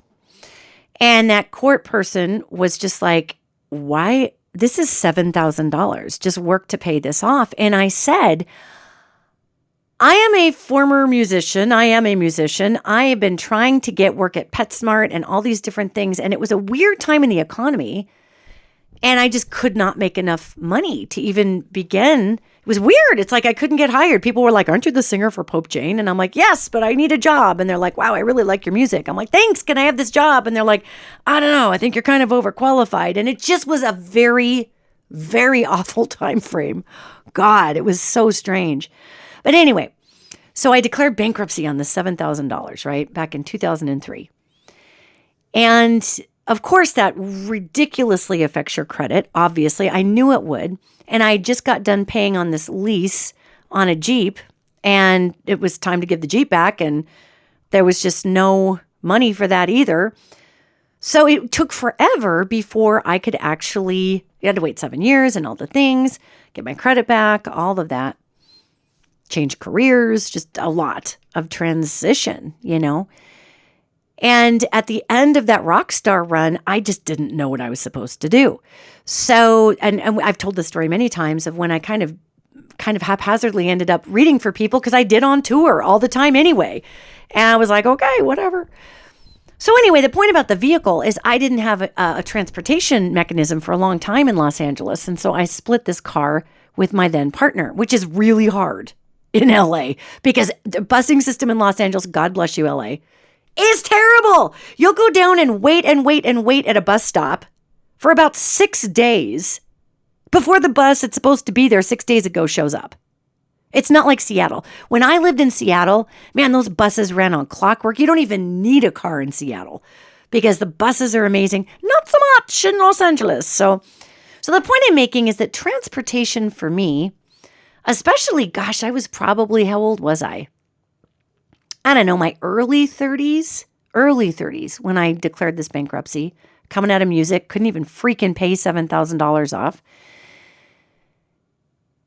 And that court person was just like, why? This is $7,000. Just work to pay this off. And I said, I am a former musician. I am a musician. I have been trying to get work at PetSmart and all these different things. And it was a weird time in the economy. And I just could not make enough money to even begin. It was weird. It's like I couldn't get hired. People were like, aren't you the singer for Pope Jane? And I'm like, yes, but I need a job. And they're like, wow, I really like your music. I'm like, thanks. Can I have this job? And they're like, I don't know. I think you're kind of overqualified. And it just was a very, very awful time frame. God, it was so strange. But anyway, so I declared bankruptcy on the $7,000, right? Back in 2003. And of course, that ridiculously affects your credit. Obviously, I knew it would. And I just got done paying on this lease on a Jeep, and it was time to give the Jeep back, and there was just no money for that either. So it took forever before I could actually, you had to wait 7 years and all the things, get my credit back, all of that, change careers, just a lot of transition, And at the end of that rock star run, I just didn't know what I was supposed to do. So, and I've told this story many times of when I kind of haphazardly ended up reading for people because I did on tour all the time anyway. And I was like, okay, whatever. So anyway, the point about the vehicle is I didn't have a transportation mechanism for a long time in Los Angeles. And so I split this car with my then partner, which is really hard in LA because the busing system in Los Angeles, God bless you, LA, is terrible. You'll go down and wait at a bus stop for about 6 days before the bus that's supposed to be there 6 days ago shows up. It's not like Seattle. When I lived in Seattle, man, those buses ran on clockwork. You don't even need a car in Seattle because the buses are amazing. Not so much in Los Angeles. So the point I'm making is that transportation for me, especially, gosh, I was probably, how old was I? I don't know, my early 30s when I declared this bankruptcy, coming out of music, couldn't even freaking pay $7,000 off.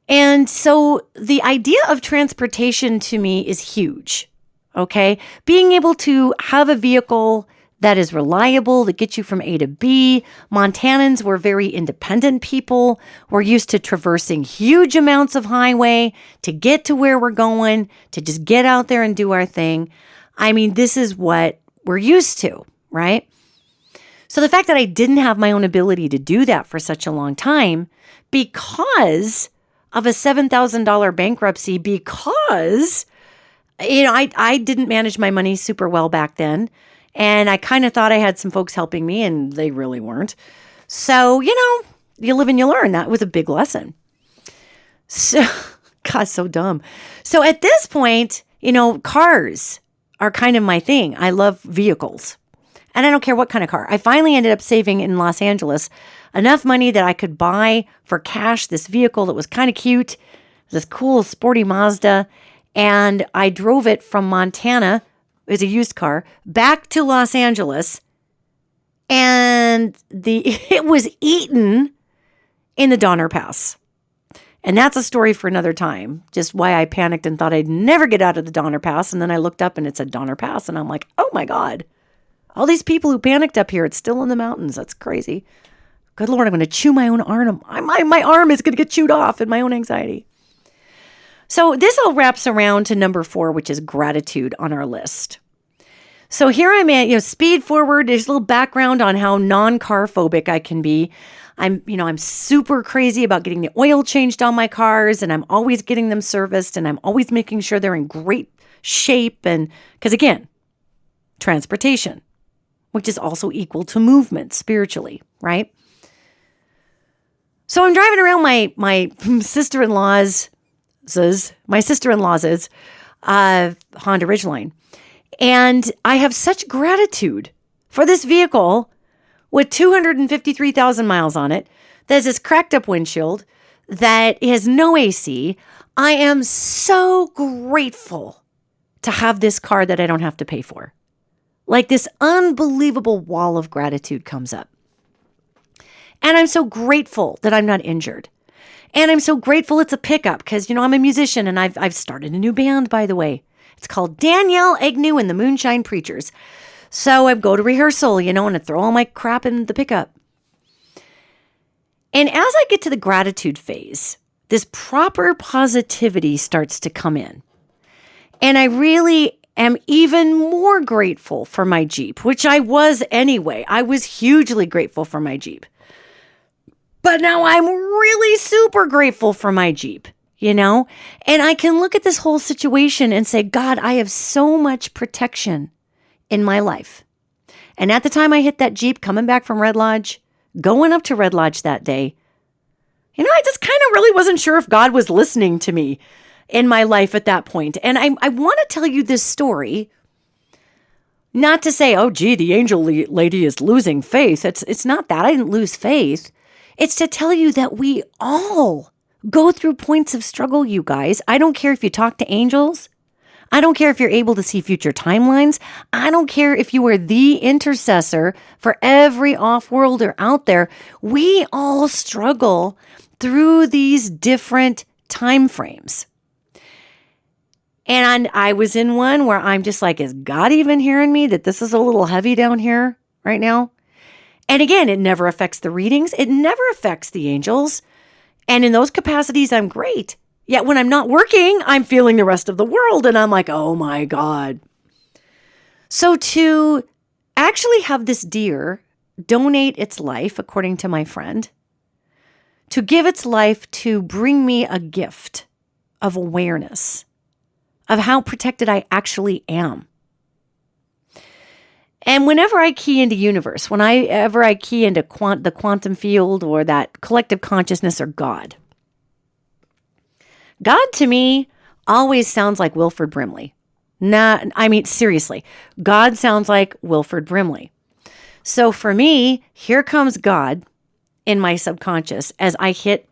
And so the idea of transportation to me is huge, okay? Being able to have a vehicle that is reliable, that gets you from A to B. Montanans were very independent people. We're used to traversing huge amounts of highway to get to where we're going, to just get out there and do our thing. I mean, this is what we're used to, right? So the fact that I didn't have my own ability to do that for such a long time because of a $7,000 bankruptcy, because, I didn't manage my money super well back then. And I kind of thought I had some folks helping me, and they really weren't. So, you live and you learn. That was a big lesson. So, God, so dumb. So at this point, cars are kind of my thing. I love vehicles. And I don't care what kind of car. I finally ended up saving in Los Angeles enough money that I could buy for cash this vehicle that was kind of cute, this cool sporty Mazda. And I drove it from Montana, it was a used car, back to Los Angeles. And it was eaten in the Donner Pass. And that's a story for another time, just why I panicked and thought I'd never get out of the Donner Pass. And then I looked up and it said Donner Pass. And I'm like, oh my God. All these people who panicked up here, it's still in the mountains. That's crazy. Good Lord, I'm going to chew my own arm. My arm is going to get chewed off in my own anxiety. So this all wraps around to number 4, which is gratitude on our list. So here I'm at, speed forward. There's a little background on how non-car phobic I can be. I'm super crazy about getting the oil changed on my cars, and I'm always getting them serviced, and I'm always making sure they're in great shape. And because again, transportation, which is also equal to movement spiritually, right? So I'm driving around my sister-in-law's Honda Ridgeline. And I have such gratitude for this vehicle with 253,000 miles on it. There's this cracked up windshield that has no AC. I am so grateful to have this car that I don't have to pay for. Like this unbelievable wall of gratitude comes up. And I'm so grateful that I'm not injured. And I'm so grateful it's a pickup because, I'm a musician and I've started a new band, by the way. It's called Danielle Egnew and the Moonshine Preachers. So I go to rehearsal, and I throw all my crap in the pickup. And as I get to the gratitude phase, this proper positivity starts to come in. And I really am even more grateful for my Jeep, which I was anyway. I was hugely grateful for my Jeep. But now I'm really super grateful for my Jeep, and I can look at this whole situation and say, God, I have so much protection in my life. And at the time I hit that Jeep coming back from Red Lodge, going up to Red Lodge that day, I just kind of really wasn't sure if God was listening to me in my life at that point. And I want to tell you this story, not to say, oh, gee, the angel lady is losing faith. It's not that. I didn't lose faith. It's to tell you that we all go through points of struggle, you guys. I don't care if you talk to angels. I don't care if you're able to see future timelines. I don't care if you are the intercessor for every off-worlder out there. We all struggle through these different time frames. And I was in one where I'm just like, is God even hearing me that this is a little heavy down here right now? And again, it never affects the readings. It never affects the angels. And in those capacities, I'm great. Yet when I'm not working, I'm feeling the rest of the world. And I'm like, oh my God. So to actually have this deer donate its life, according to my friend, to give its life to bring me a gift of awareness of how protected I actually am. And whenever I key into universe, whenever I key into the quantum field or that collective consciousness or God to me always sounds like Wilford Brimley. Seriously, God sounds like Wilford Brimley. So for me, here comes God in my subconscious as I hit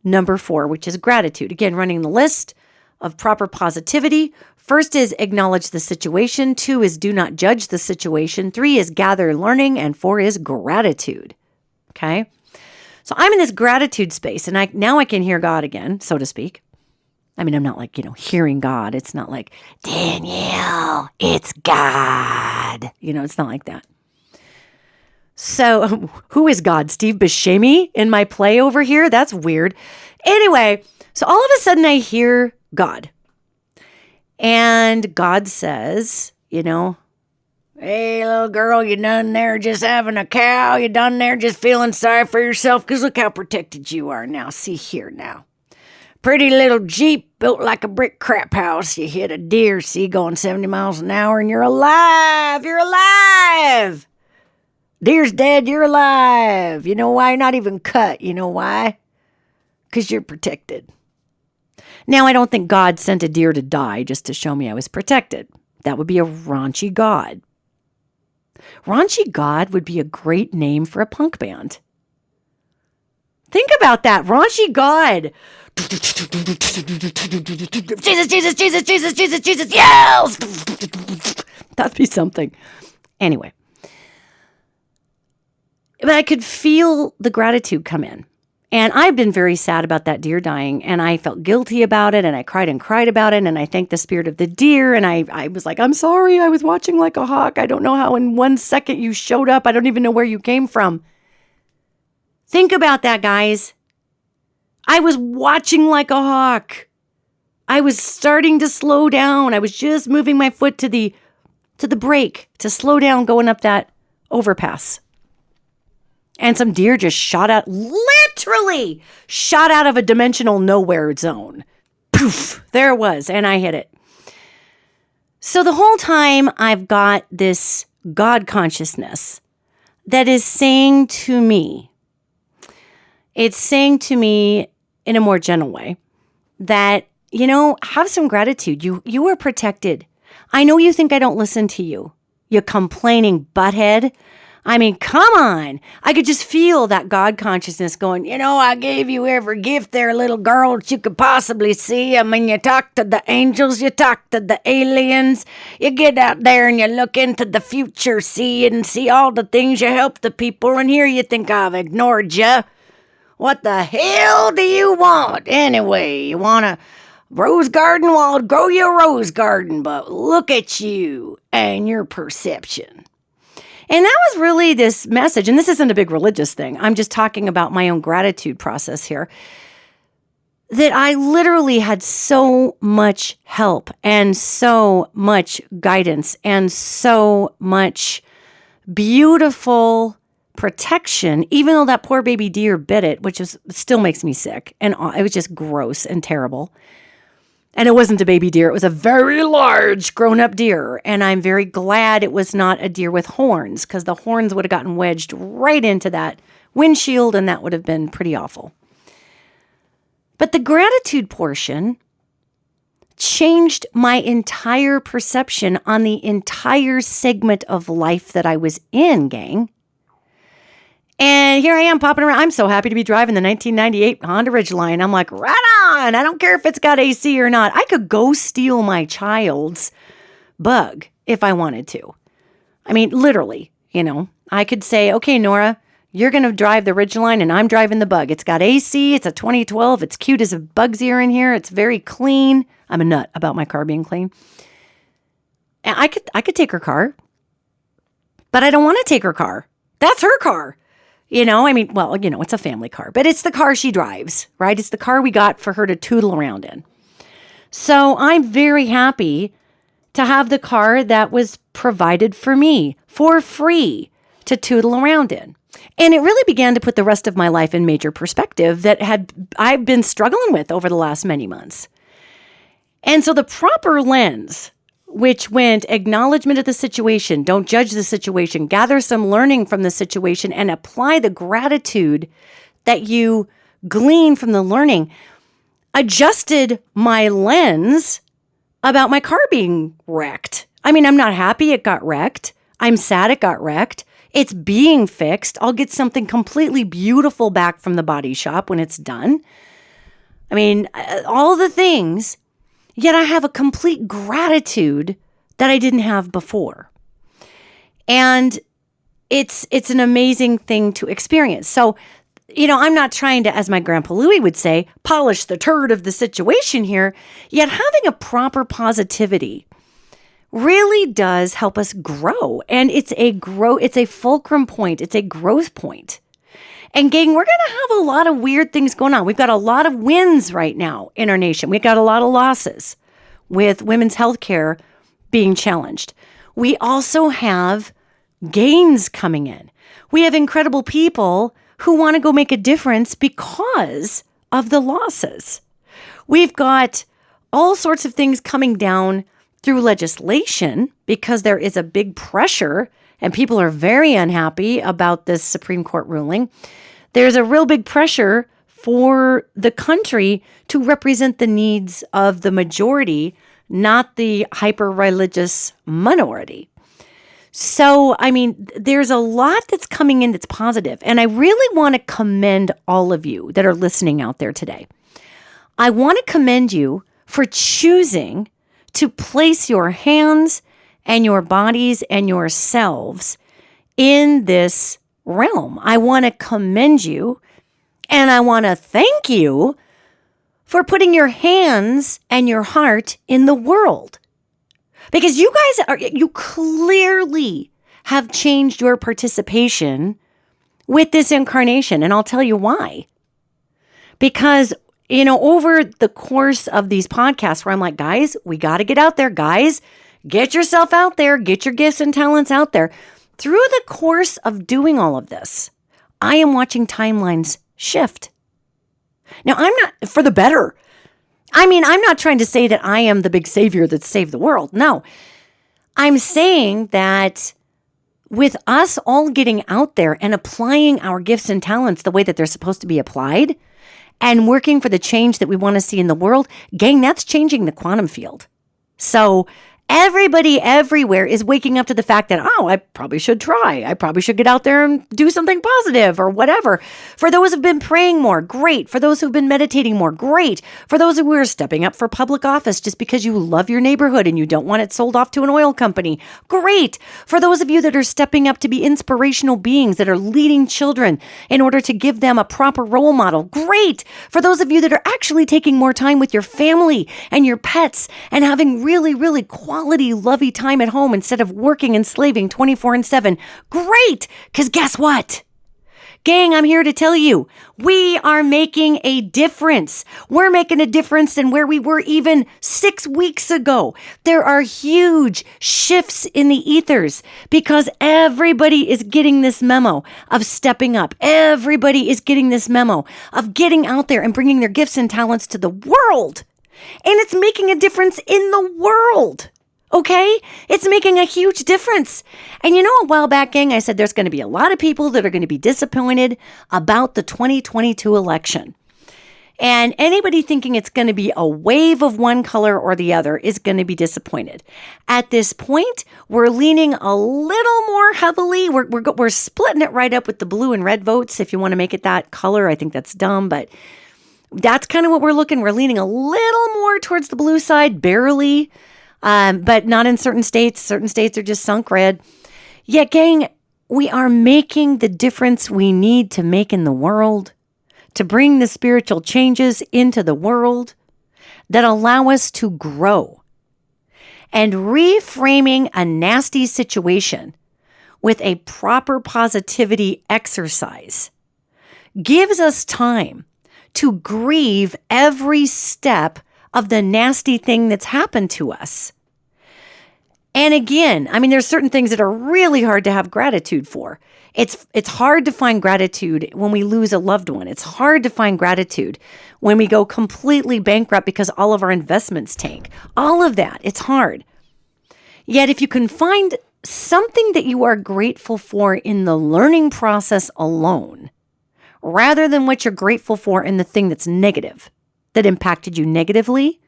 number 4, which is gratitude. Again, running the list of proper positivity. First is acknowledge the situation. 2 is do not judge the situation. 3 is gather learning. And 4 is gratitude. Okay? So I'm in this gratitude space and now I can hear God again, so to speak. I'm not like, hearing God. It's not like, Danielle, it's God. It's not like that. So who is God? Steve Buscemi in my play over here? That's weird. Anyway, so all of a sudden I hear God. And God says, Hey, little girl, you done there just having a cow? You done there just feeling sorry for yourself? Because look how protected you are now. See here now. Pretty little Jeep built like a brick crap house. You hit a deer, see, going 70 miles an hour, and you're alive. You're alive. Deer's dead, you're alive. You know why? You're not even cut. You know why? Because you're protected. Now, I don't think God sent a deer to die just to show me I was protected. That would be a raunchy God. Raunchy God would be a great name for a punk band. Think about that. Raunchy God. Jesus, Jesus, Jesus, Jesus, Jesus, Jesus, yells. That'd be something. Anyway. But I could feel the gratitude come in. And I've been very sad about that deer dying, and I felt guilty about it, and I cried about it, and I thanked the spirit of the deer, and I was like, I'm sorry, I was watching like a hawk. I don't know how in 1 second you showed up. I don't even know where you came from. Think about that, guys. I was watching like a hawk. I was starting to slow down. I was just moving my foot to the brake to slow down going up that overpass. And some deer just literally shot out of a dimensional nowhere zone. Poof, there it was, and I hit it. So the whole time I've got this God consciousness that is saying to me, it's saying to me in a more gentle way that, have some gratitude. You are protected. I know you think I don't listen to you, you complaining butthead. I mean, come on. I could just feel that God consciousness going, I gave you every gift there, little girl, that you could possibly see. I mean, you talk to the angels, you talk to the aliens, you get out there and you look into the future, see all the things you help the people, and here you think I've ignored you. What the hell do you want? Anyway, you want a rose garden? Well, I'll grow you a rose garden, but look at you and your perception. And that was really this message, and this isn't a big religious thing. I'm just talking about my own gratitude process here, that I literally had so much help and so much guidance and so much beautiful protection, even though that poor baby deer bit it, which still makes me sick. And it was just gross and terrible. And it wasn't a baby deer. It was a very large grown-up deer. And I'm very glad it was not a deer with horns, because the horns would have gotten wedged right into that windshield, and that would have been pretty awful. But the gratitude portion changed my entire perception on the entire segment of life that I was in, gang. And here I am popping around. I'm so happy to be driving the 1998 Honda Ridgeline. I'm like, right on. I don't care if it's got AC or not. I could go steal my child's bug if I wanted to. I mean, literally, I could say, okay, Nora, you're going to drive the Ridgeline and I'm driving the bug. It's got AC. It's a 2012. It's cute as a bug's ear in here. It's very clean. I'm a nut about my car being clean. And I could take her car, but I don't want to take her car. That's her car. It's a family car, but it's the car she drives, right? It's the car we got for her to tootle around in. So I'm very happy to have the car that was provided for me for free to tootle around in. And it really began to put the rest of my life in major perspective that I've been struggling with over the last many months. And so the proper lens, which went acknowledgement of the situation, don't judge the situation, gather some learning from the situation, and apply the gratitude that you glean from the learning, adjusted my lens about my car being wrecked. I mean, I'm not happy it got wrecked. I'm sad it got wrecked. It's being fixed. I'll get something completely beautiful back from the body shop when it's done. I mean, all the things. Yet I have a complete gratitude that I didn't have before. And it's an amazing thing to experience. So, I'm not trying to, as my Grandpa Louie would say, polish the turd of the situation here. Yet having a proper positivity really does help us grow. And it's a fulcrum point. It's a growth point. And gang, we're going to have a lot of weird things going on. We've got a lot of wins right now in our nation. We've got a lot of losses with women's health care being challenged. we also have gains coming in. We have incredible people who want to go make a difference because of the losses. We've got all sorts of things coming down through legislation because there is a big pressure and people are very unhappy about this Supreme Court ruling. There's a real big pressure for the country to represent the needs of the majority, not the hyper-religious minority. So, I mean, there's a lot that's coming in that's positive, and I really want to commend all of you that are listening out there today. I want to commend you for choosing to place your hands and your bodies and yourselves in this realm. I want to commend you, and I want to thank you for putting your hands and your heart in the world. Because you clearly have changed your participation with this incarnation. And I'll tell you why. Because, over the course of these podcasts where I'm like, guys, we got to get out there. Guys, get yourself out there. Get your gifts and talents out there. Through the course of doing all of this, I am watching timelines shift. Now, I'm not for the better. I mean, I'm not trying to say that I am the big savior that saved the world. No, I'm saying that with us all getting out there and applying our gifts and talents the way that they're supposed to be applied and working for the change that we want to see in the world, gang, that's changing the quantum field. So everybody everywhere is waking up to the fact that, I probably should try. I probably should get out there and do something positive or whatever. For those who've been praying more, great. For those who've been meditating more, great. For those who are stepping up for public office just because you love your neighborhood and you don't want it sold off to an oil company, great. For those of you that are stepping up to be inspirational beings that are leading children in order to give them a proper role model, great. For those of you that are actually taking more time with your family and your pets and having really, really quality, lovey time at home instead of working and slaving 24/7. Great! Because guess what? Gang, I'm here to tell you, we are making a difference. We're making a difference than where we were even 6 weeks ago. There are huge shifts in the ethers because everybody is getting this memo of stepping up. Everybody is getting this memo of getting out there and bringing their gifts and talents to the world. And it's making a difference in the world. Okay? It's making a huge difference. And a while back, gang, I said there's going to be a lot of people that are going to be disappointed about the 2022 election. And anybody thinking it's going to be a wave of one color or the other is going to be disappointed. At this point, we're leaning a little more heavily. We're splitting it right up with the blue and red votes. If you want to make it that color, I think that's dumb, but that's kind of what we're looking. We're leaning a little more towards the blue side, barely. But not in certain states. Certain states are just sunk red. Yet, gang, we are making the difference we need to make in the world, to bring the spiritual changes into the world that allow us to grow. And reframing a nasty situation with a proper positivity exercise gives us time to grieve every step of the nasty thing that's happened to us. And again, I mean, there's certain things that are really hard to have gratitude for. It's hard to find gratitude when we lose a loved one. It's hard to find gratitude when we go completely bankrupt because all of our investments tank. All of that, it's hard. Yet if you can find something that you are grateful for in the learning process alone, rather than what you're grateful for in the thing that's negative, that impacted you negatively,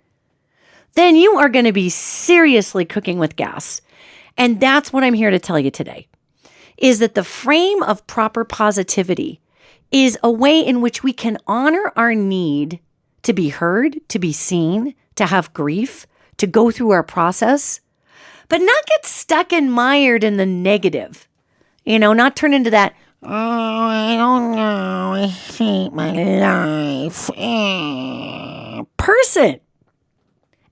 then you are going to be seriously cooking with gas. And that's what I'm here to tell you today, is that the frame of proper positivity is a way in which we can honor our need to be heard, to be seen, to have grief, to go through our process, but not get stuck and mired in the negative. Not turn into that, I don't know, I hate my life person.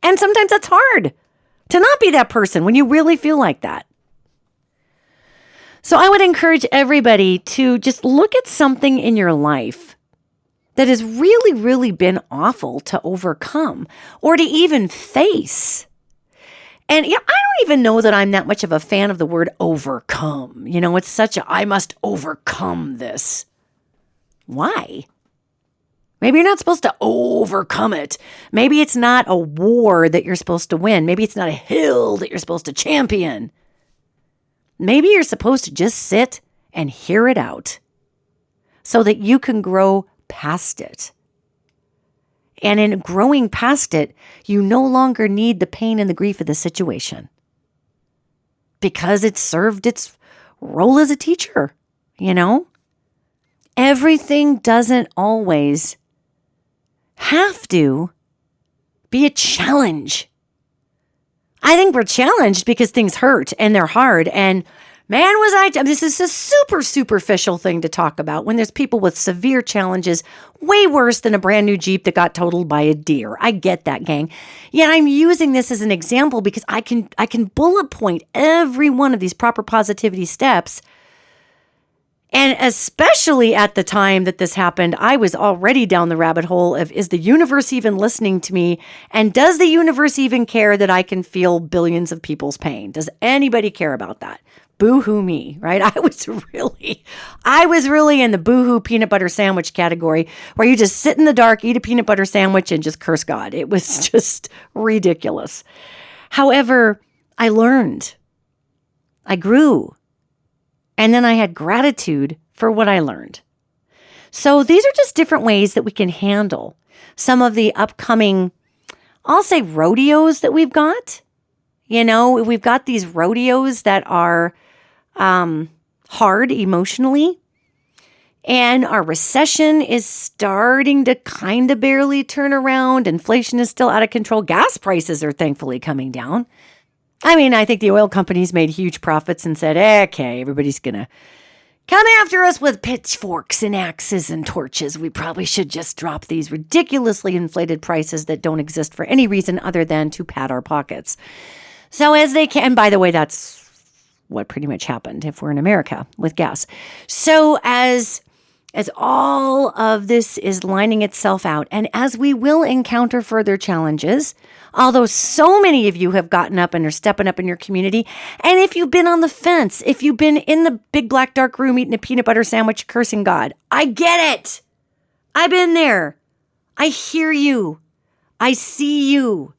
And sometimes that's hard to not be that person when you really feel like that. So I would encourage everybody to just look at something in your life that has really, really been awful to overcome or to even face. And I don't even know that I'm that much of a fan of the word overcome. It's such I must overcome this. Why? Maybe you're not supposed to overcome it. Maybe it's not a war that you're supposed to win. Maybe it's not a hill that you're supposed to champion. Maybe you're supposed to just sit and hear it out so that you can grow past it. And in growing past it, you no longer need the pain and the grief of the situation because it served its role as a teacher, Everything doesn't always have to be a challenge. I think we're challenged because things hurt and they're hard. And man, this is a super superficial thing to talk about when there's people with severe challenges, way worse than a brand new Jeep that got totaled by a deer. I get that, gang. Yet I'm using this as an example because I can bullet point every one of these proper positivity steps. And especially at the time that this happened, I was already down the rabbit hole of, is the universe even listening to me? And does the universe even care that I can feel billions of people's pain? Does anybody care about that? Boo-hoo me, right? I was really in the boo-hoo peanut butter sandwich category where you just sit in the dark, eat a peanut butter sandwich, and just curse God. It was just ridiculous. However, I learned. I grew. And then I had gratitude for what I learned. So these are just different ways that we can handle some of the upcoming, I'll say, rodeos that we've got. We've got these rodeos that are hard emotionally. And our recession is starting to kind of barely turn around. Inflation is still out of control. Gas prices are thankfully coming down. I think the oil companies made huge profits and said, okay, everybody's going to come after us with pitchforks and axes and torches. We probably should just drop these ridiculously inflated prices that don't exist for any reason other than to pad our pockets. So as they can, and by the way, that's what pretty much happened if we're in America with gas. So as all of this is lining itself out, and as we will encounter further challenges, although so many of you have gotten up and are stepping up in your community, and if you've been on the fence, if you've been in the big black dark room eating a peanut butter sandwich cursing God, I get it. I've been there. I hear you. I see you.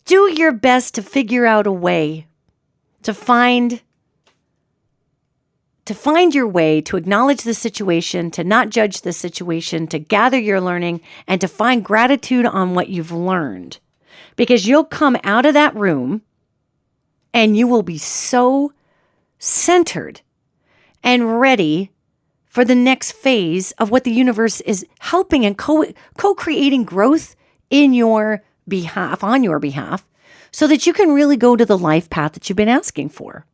Do your best to figure out a way to find your way, to acknowledge the situation, to not judge the situation, to gather your learning, and to find gratitude on what you've learned. Because you'll come out of that room and you will be so centered and ready for the next phase of what the universe is helping and co-creating growth in your behalf, on your behalf, so that you can really go to the life path that you've been asking for.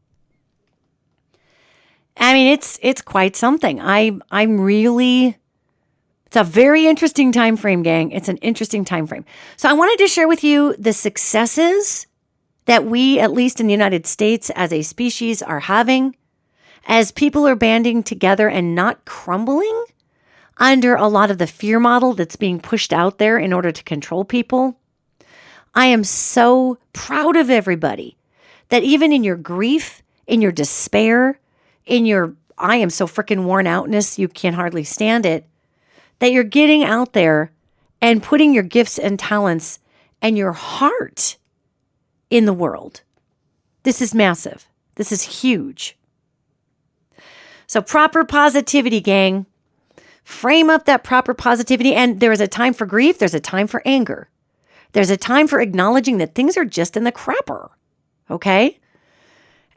It's quite something. It's a very interesting time frame, gang. It's an interesting time frame. So I wanted to share with you the successes that we, at least in the United States as a species, are having as people are banding together and not crumbling under a lot of the fear model that's being pushed out there in order to control people. I am so proud of everybody that even in your grief, in your despair, in your I am so freaking worn outness, you can't hardly stand it, that you're getting out there and putting your gifts and talents and your heart in the world. This is massive. This is huge. So proper positivity, gang. Frame up that proper positivity. And there is a time for grief. There's a time for anger. There's a time for acknowledging that things are just in the crapper. Okay?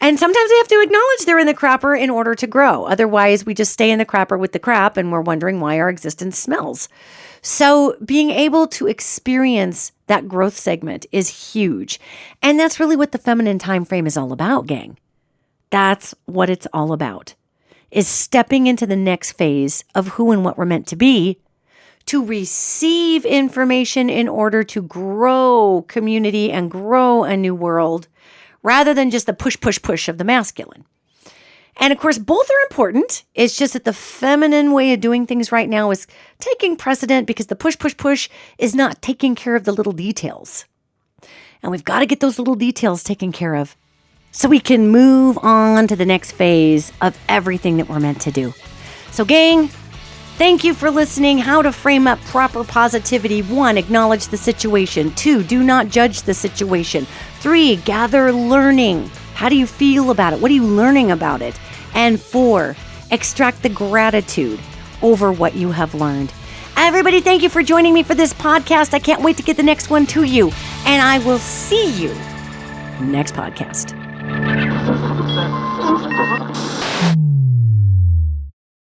And sometimes we have to acknowledge they're in the crapper in order to grow. Otherwise, we just stay in the crapper with the crap and we're wondering why our existence smells. So being able to experience that growth segment is huge. And that's really what the feminine time frame is all about, gang. That's what it's all about, is stepping into the next phase of who and what we're meant to be, to receive information in order to grow community and grow a new world, rather than just the push of the masculine. And of course, both are important. It's just that the feminine way of doing things right now is taking precedent because the push is not taking care of the little details. And we've got to get those little details taken care of so we can move on to the next phase of everything that we're meant to do. So, gang, thank you for listening. How to frame up proper positivity. 1, acknowledge the situation. 2, do not judge the situation. 3, gather learning. How do you feel about it? What are you learning about it? And 4, extract the gratitude over what you have learned. Everybody, thank you for joining me for this podcast. I can't wait to get the next one to you. And I will see you next podcast.